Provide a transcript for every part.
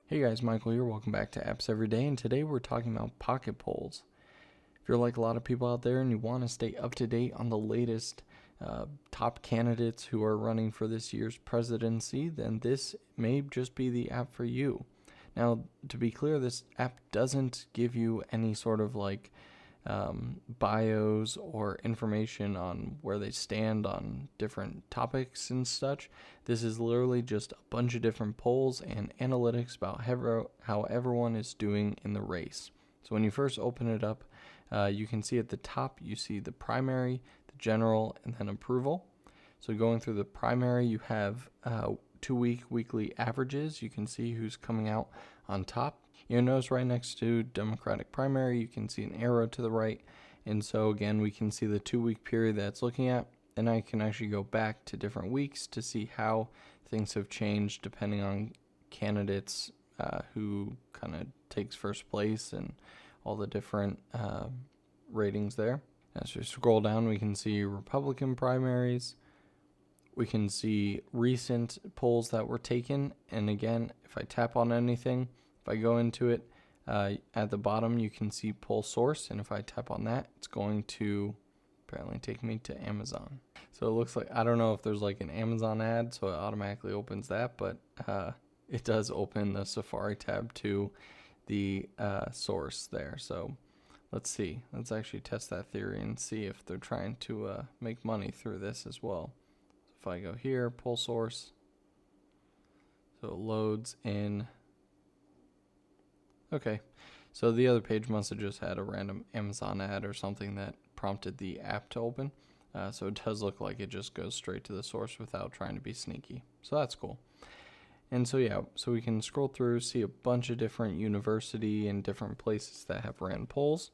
Hey guys, Michael here. Welcome back to Apps Every Day, and today we're talking about pocket polls. If you're like a lot of people out there and you want to stay up to date on the latest top candidates who are running for this year's presidency, then this may just be the app for you. Now, to be clear, this app doesn't give you any sort of bios or information on where they stand on different topics and such. This is literally just a bunch of different polls and analytics about how everyone is doing in the race. So when you first open it up, you can see at the top, you see the primary, the general, and then approval. So going through the primary, you have 2-week weekly averages. You can see who's coming out on top. You'll notice right next to Democratic primary, you can see an arrow to the right. And so again, we can see the 2-week period that's looking at. And I can actually go back to different weeks to see how things have changed depending on candidates who kind of takes first place and all the different ratings there. As we scroll down, we can see Republican primaries. We can see recent polls that were taken. And again, if I tap on anything, if I go into it, at the bottom, you can see poll source. And if I tap on that, it's going to apparently take me to Amazon. So it looks like, I don't know if there's like an Amazon ad, so it automatically opens that, but it does open the Safari tab to the source there. So let's see. Let's actually test that theory and see if they're trying to make money through this as well. So if I go here, poll source, so it loads in. Okay, so the other page must have just had a random Amazon ad or something that prompted the app to open. So it does look like it just goes straight to the source without trying to be sneaky. So that's cool. And so yeah, so we can scroll through, see a bunch of different university and different places that have ran polls.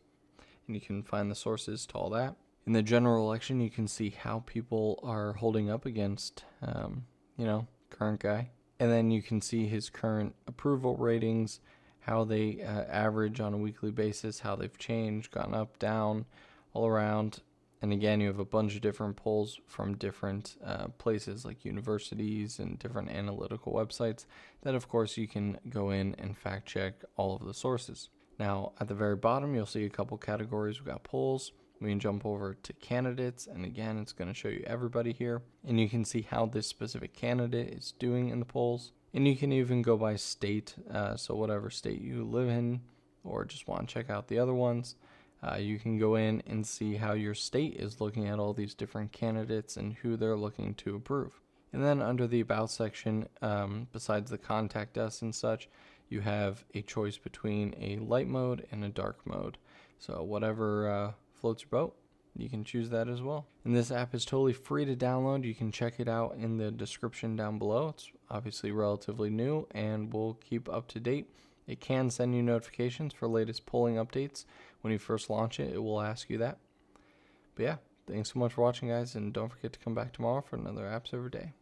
And you can find the sources to all that. In the general election, you can see how people are holding up against, current guy. And then you can see his current approval ratings, how they average on a weekly basis, how they've changed, gone up, down, all around. And again, you have a bunch of different polls from different places like universities and different analytical websites that, of course, you can go in and fact check all of the sources. Now, at the very bottom, you'll see a couple categories. We've got polls. We can jump over to candidates. And again, it's going to show you everybody here. And you can see how this specific candidate is doing in the polls. And you can even go by state, so whatever state you live in or just want to check out the other ones, you can go in and see how your state is looking at all these different candidates and who they're looking to approve. And then under the About section, besides the Contact Us and such, you have a choice between a light mode and a dark mode. So whatever floats your boat, you can choose that as well. And this app is totally free to download. You can check it out in the description down below. It's obviously relatively new and will keep up to date. It can send you notifications for latest polling updates. When you first launch it, it will ask you that. But yeah, thanks so much for watching, guys, and don't forget to come back tomorrow for another Apps Every Day.